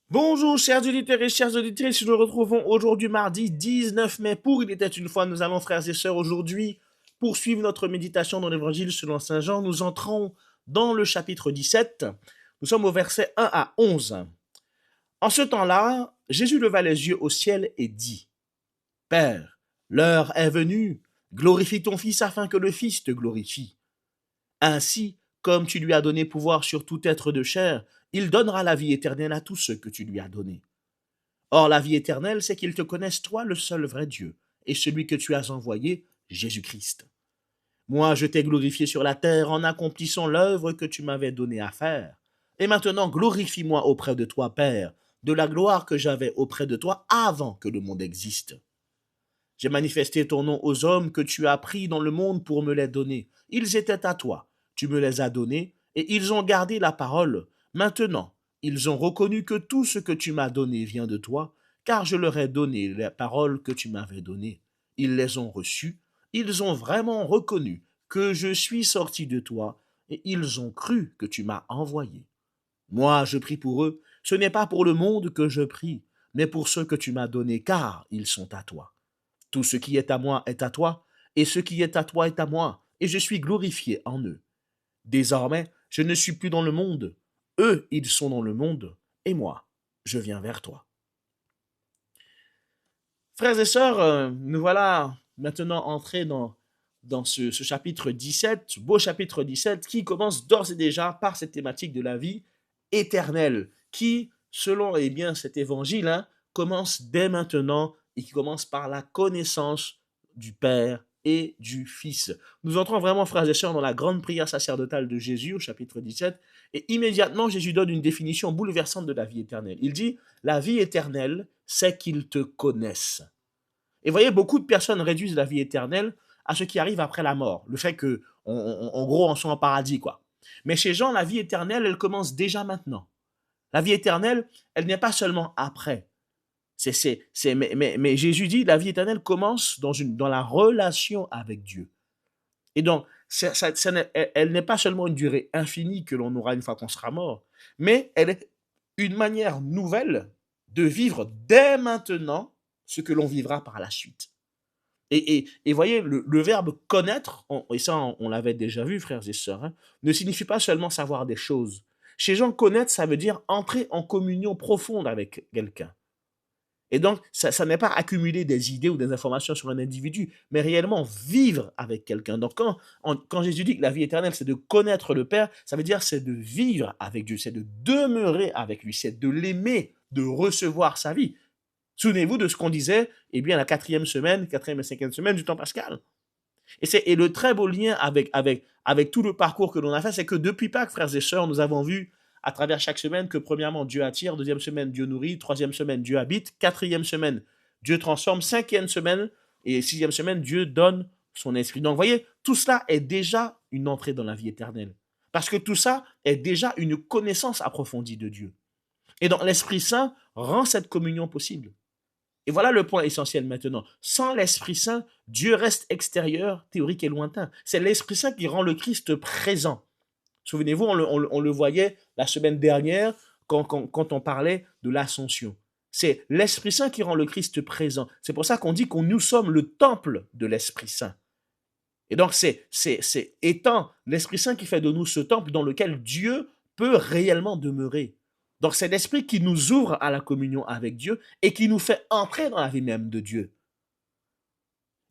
Bonjour chers auditeurs et chères auditrices, nous nous retrouvons aujourd'hui mardi 19 mai pour Il était une fois. Nous allons frères et sœurs aujourd'hui poursuivre notre méditation dans l'évangile selon Saint Jean. Nous entrons dans le chapitre 17. Nous sommes au verset 1 à 11. En ce temps-là, Jésus leva les yeux au ciel et dit: Père, l'heure est venue, glorifie ton Fils afin que le Fils te glorifie. Ainsi, comme tu lui as donné pouvoir sur tout être de chair, il donnera la vie éternelle à tous ceux que tu lui as donnés. Or, la vie éternelle, c'est qu'ils te connaissent, toi, le seul vrai Dieu, et celui que tu as envoyé, Jésus-Christ. Moi, je t'ai glorifié sur la terre en accomplissant l'œuvre que tu m'avais donnée à faire. Et maintenant, glorifie-moi auprès de toi, Père, de la gloire que j'avais auprès de toi avant que le monde existe. J'ai manifesté ton nom aux hommes que tu as pris dans le monde pour me les donner. Ils étaient à toi, tu me les as donnés, et ils ont gardé la parole. Maintenant, ils ont reconnu que tout ce que tu m'as donné vient de toi, car je leur ai donné les paroles que tu m'avais données. Ils les ont reçues, ils ont vraiment reconnu que je suis sorti de toi, et ils ont cru que tu m'as envoyé. Moi, je prie pour eux, ce n'est pas pour le monde que je prie, mais pour ceux que tu m'as donnés, car ils sont à toi. Tout ce qui est à moi est à toi, et ce qui est à toi est à moi, et je suis glorifié en eux. Désormais, je ne suis plus dans le monde, eux, ils sont dans le monde, et moi, je viens vers toi. Frères et sœurs, nous voilà maintenant entrés dans ce chapitre 17, beau chapitre 17, qui commence d'ores et déjà par cette thématique de la vie éternelle, qui, selon cet évangile, commence dès maintenant et qui commence par la connaissance du Père et du Fils. Nous entrons vraiment, frères et sœurs, dans la grande prière sacerdotale de Jésus au chapitre 17, et immédiatement Jésus donne une définition bouleversante de la vie éternelle. Il dit: la vie éternelle, c'est qu'ils te connaissent. Et vous voyez, beaucoup de personnes réduisent la vie éternelle à ce qui arrive après la mort. Le fait que, en gros, on soit en paradis, quoi. Mais chez Jean, la vie éternelle, elle commence déjà maintenant. La vie éternelle, elle n'est pas seulement après. Mais Jésus dit, la vie éternelle commence dans la relation avec Dieu. Et donc, elle n'est pas seulement une durée infinie que l'on aura une fois qu'on sera mort, mais elle est une manière nouvelle de vivre dès maintenant ce que l'on vivra par la suite. Et voyez, le verbe connaître, et ça on l'avait déjà vu, frères et sœurs, ne signifie pas seulement savoir des choses. Chez Jean, connaître, ça veut dire entrer en communion profonde avec quelqu'un. Et donc, ça n'est pas accumuler des idées ou des informations sur un individu, mais réellement vivre avec quelqu'un. Donc, quand Jésus dit que la vie éternelle, c'est de connaître le Père, ça veut dire c'est de vivre avec Dieu, c'est de demeurer avec lui, c'est de l'aimer, de recevoir sa vie. Souvenez-vous de ce qu'on disait, la quatrième et cinquième semaine du temps pascal. Et le très beau lien avec tout le parcours que l'on a fait, c'est que depuis Pâques, frères et sœurs, nous avons vu à travers chaque semaine que premièrement, Dieu attire, deuxième semaine, Dieu nourrit, troisième semaine, Dieu habite, quatrième semaine, Dieu transforme, cinquième semaine et sixième semaine, Dieu donne son esprit. Donc, vous voyez, tout cela est déjà une entrée dans la vie éternelle. Parce que tout ça est déjà une connaissance approfondie de Dieu. Et donc, l'Esprit Saint rend cette communion possible. Et voilà le point essentiel maintenant. Sans l'Esprit Saint, Dieu reste extérieur, théorique et lointain. C'est l'Esprit Saint qui rend le Christ présent. Souvenez-vous, on le voyait la semaine dernière quand on parlait de l'ascension. C'est l'Esprit Saint qui rend le Christ présent. C'est pour ça qu'on dit que nous sommes le temple de l'Esprit Saint. Et donc, c'est étant l'Esprit Saint qui fait de nous ce temple dans lequel Dieu peut réellement demeurer. Donc, c'est l'Esprit qui nous ouvre à la communion avec Dieu et qui nous fait entrer dans la vie même de Dieu.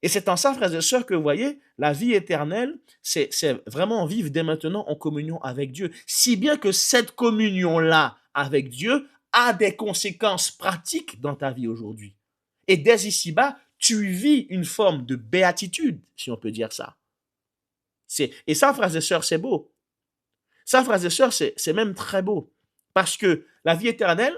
Et c'est en ça, frères et sœurs, que vous voyez, la vie éternelle, c'est vraiment vivre dès maintenant en communion avec Dieu. Si bien que cette communion-là avec Dieu a des conséquences pratiques dans ta vie aujourd'hui. Et dès ici-bas, tu vis une forme de béatitude, si on peut dire ça. Et ça, frères et sœurs, c'est beau. Ça, frères et sœurs, c'est même très beau. Parce que la vie éternelle,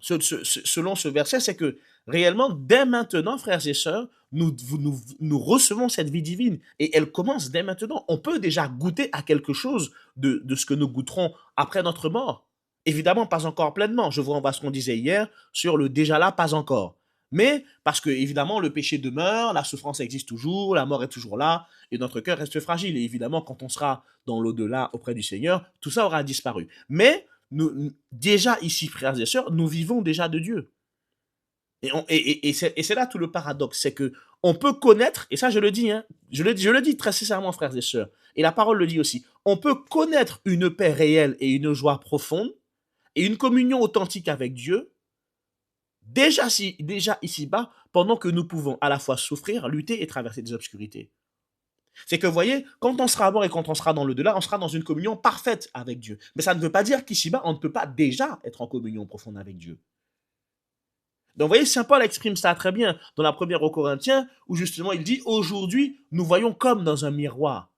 selon ce verset, c'est que réellement, dès maintenant, frères et sœurs, nous recevons cette vie divine. Et elle commence dès maintenant. On peut déjà goûter à quelque chose de ce que nous goûterons après notre mort. Évidemment, pas encore pleinement. Je vous renvoie à ce qu'on disait hier sur le déjà là, pas encore. Mais parce que, évidemment, le péché demeure, la souffrance existe toujours, la mort est toujours là, et notre cœur reste fragile. Et évidemment, quand on sera dans l'au-delà auprès du Seigneur, tout ça aura disparu. Mais déjà ici, frères et sœurs, nous vivons déjà de Dieu. Et c'est là tout le paradoxe, c'est que on peut connaître, et ça je le dis, hein, je le dis très sincèrement, frères et sœurs, et la parole le dit aussi, on peut connaître une paix réelle et une joie profonde, et une communion authentique avec Dieu, déjà ici-bas, pendant que nous pouvons à la fois souffrir, lutter et traverser des obscurités. C'est que, vous voyez, quand on sera mort et quand on sera dans le delà, on sera dans une communion parfaite avec Dieu. Mais ça ne veut pas dire qu'ici-bas, on ne peut pas déjà être en communion profonde avec Dieu. Donc, vous voyez, Saint Paul exprime ça très bien dans la première aux Corinthiens, où justement il dit, aujourd'hui, nous voyons comme dans un miroir.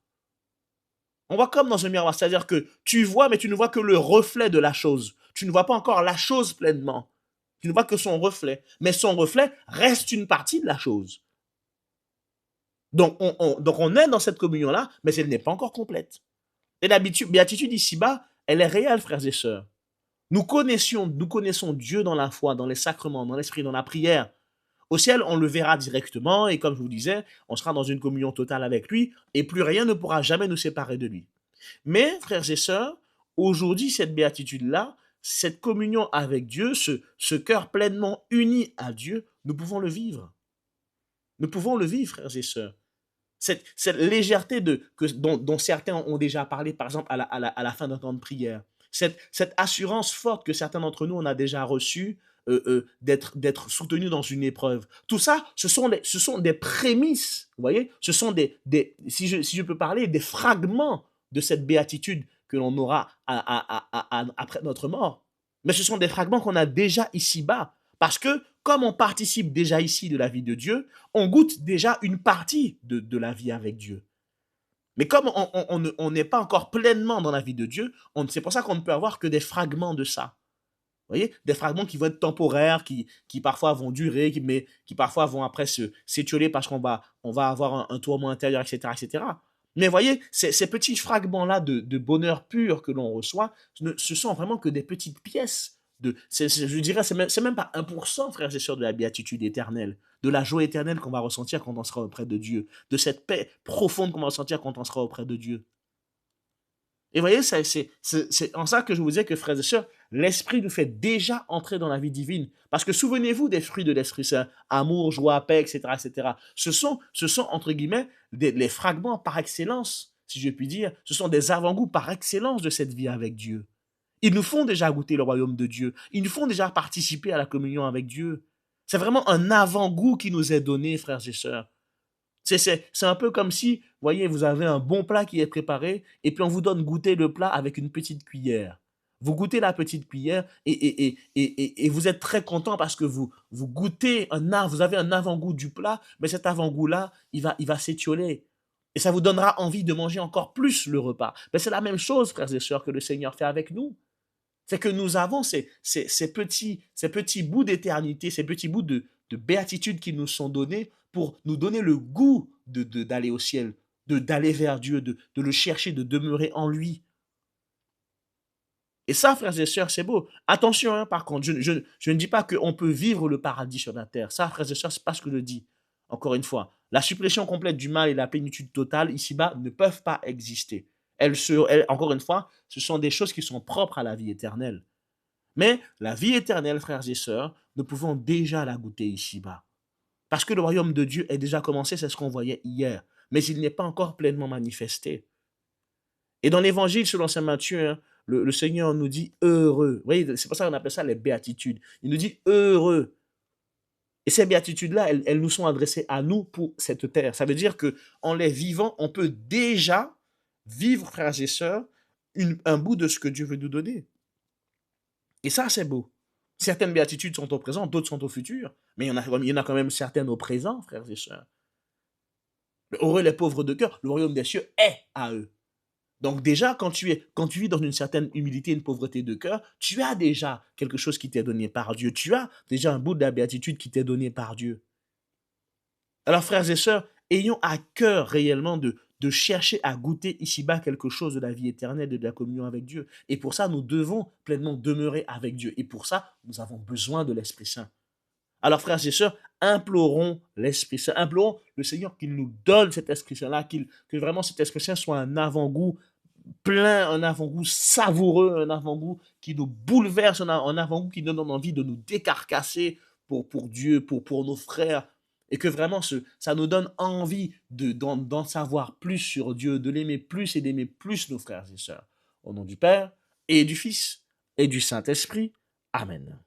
On voit comme dans un miroir, c'est-à-dire que tu vois, mais tu ne vois que le reflet de la chose. Tu ne vois pas encore la chose pleinement. Tu ne vois que son reflet. Mais son reflet reste une partie de la chose. Donc on est dans cette communion-là, mais elle n'est pas encore complète. Et la béatitude ici-bas, elle est réelle, frères et sœurs. Nous connaissons Dieu dans la foi, dans les sacrements, dans l'esprit, dans la prière. Au ciel, on le verra directement et comme je vous disais, on sera dans une communion totale avec lui et plus rien ne pourra jamais nous séparer de lui. Mais, frères et sœurs, aujourd'hui, cette béatitude-là, cette communion avec Dieu, ce cœur pleinement uni à Dieu, nous pouvons le vivre. Nous pouvons le vivre, frères et sœurs. Cette légèreté dont certains ont déjà parlé, par exemple, à la fin d'un temps de prière. Cette assurance forte que certains d'entre nous, on a déjà reçue d'être soutenus dans une épreuve. Tout ça, ce sont des prémices, vous voyez, ce sont si je peux parler, des fragments de cette béatitude que l'on aura après notre mort. Mais ce sont des fragments qu'on a déjà ici-bas. Parce que, comme on participe déjà ici de la vie de Dieu, on goûte déjà une partie de la vie avec Dieu. Mais comme on n'est pas encore pleinement dans la vie de Dieu, c'est pour ça qu'on ne peut avoir que des fragments de ça. Vous voyez, des fragments qui vont être temporaires, qui parfois vont durer, mais qui parfois vont après s'étioler parce qu'on va avoir un tourment intérieur, etc., etc. Mais vous voyez, ces petits fragments-là de bonheur pur que l'on reçoit, ce sont vraiment que des petites pièces. Je dirais, c'est même pas 1%, frères et sœurs, de la béatitude éternelle, de la joie éternelle qu'on va ressentir quand on sera auprès de Dieu, de cette paix profonde qu'on va ressentir quand on sera auprès de Dieu. Et vous voyez, c'est en ça que je vous disais que, frères et sœurs, l'Esprit nous fait déjà entrer dans la vie divine. Parce que souvenez-vous des fruits de l'Esprit Saint, amour, joie, paix, etc., etc. Ce sont entre guillemets, les fragments par excellence, si je puis dire. Ce sont des avant-goûts par excellence de cette vie avec Dieu. Ils nous font déjà goûter le royaume de Dieu. Ils nous font déjà participer à la communion avec Dieu. C'est vraiment un avant-goût qui nous est donné, frères et sœurs. C'est un peu comme si, vous voyez, vous avez un bon plat qui est préparé et puis on vous donne goûter le plat avec une petite cuillère. Vous goûtez la petite cuillère et vous êtes très content parce que vous goûtez vous avez un avant-goût du plat, mais cet avant-goût-là, il va s'étioler. Et ça vous donnera envie de manger encore plus le repas. Mais c'est la même chose, frères et sœurs, que le Seigneur fait avec nous. C'est que nous avons ces petits bouts d'éternité, ces petits bouts de béatitude qui nous sont donnés pour nous donner le goût d'aller au ciel, d'aller vers Dieu, de le chercher, de demeurer en lui. Et ça, frères et sœurs, c'est beau. Attention, hein, par contre, je ne dis pas qu'on peut vivre le paradis sur la terre. Ça, frères et sœurs, c'est pas ce que je dis. Encore une fois, la suppression complète du mal et la plénitude totale ici-bas ne peuvent pas exister. Encore une fois, ce sont des choses qui sont propres à la vie éternelle. Mais la vie éternelle, frères et sœurs, nous pouvons déjà la goûter ici-bas. Parce que le royaume de Dieu est déjà commencé, c'est ce qu'on voyait hier. Mais il n'est pas encore pleinement manifesté. Et dans l'évangile selon saint Matthieu, hein, le Seigneur nous dit heureux. Vous voyez, c'est pour ça qu'on appelle ça les béatitudes. Il nous dit heureux. Et ces béatitudes-là, elles nous sont adressées à nous pour cette terre. Ça veut dire qu'en les vivant, on peut déjà vivre, frères et sœurs, un bout de ce que Dieu veut nous donner. Et ça, c'est beau. Certaines béatitudes sont au présent, d'autres sont au futur. Mais il y en a quand même certaines au présent, frères et sœurs. Heureux les pauvres de cœur, le royaume des cieux est à eux. Donc déjà, quand tu vis dans une certaine humilité, une pauvreté de cœur, tu as déjà quelque chose qui t'est donné par Dieu. Tu as déjà un bout de la béatitude qui t'est donné par Dieu. Alors, frères et sœurs, ayons à cœur réellement de chercher à goûter ici-bas quelque chose de la vie éternelle et de la communion avec Dieu. Et pour ça, nous devons pleinement demeurer avec Dieu. Et pour ça, nous avons besoin de l'Esprit Saint. Alors, frères et sœurs, implorons l'Esprit Saint, implorons le Seigneur qu'il nous donne cet Esprit Saint-là, que vraiment cet Esprit Saint soit un avant-goût plein, un avant-goût savoureux, un avant-goût qui nous bouleverse, un avant-goût qui nous donne envie de nous décarcasser pour Dieu, pour nos frères, et que vraiment ça nous donne envie d'en savoir plus sur Dieu, de l'aimer plus et d'aimer plus nos frères et sœurs. Au nom du Père et du Fils et du Saint-Esprit. Amen.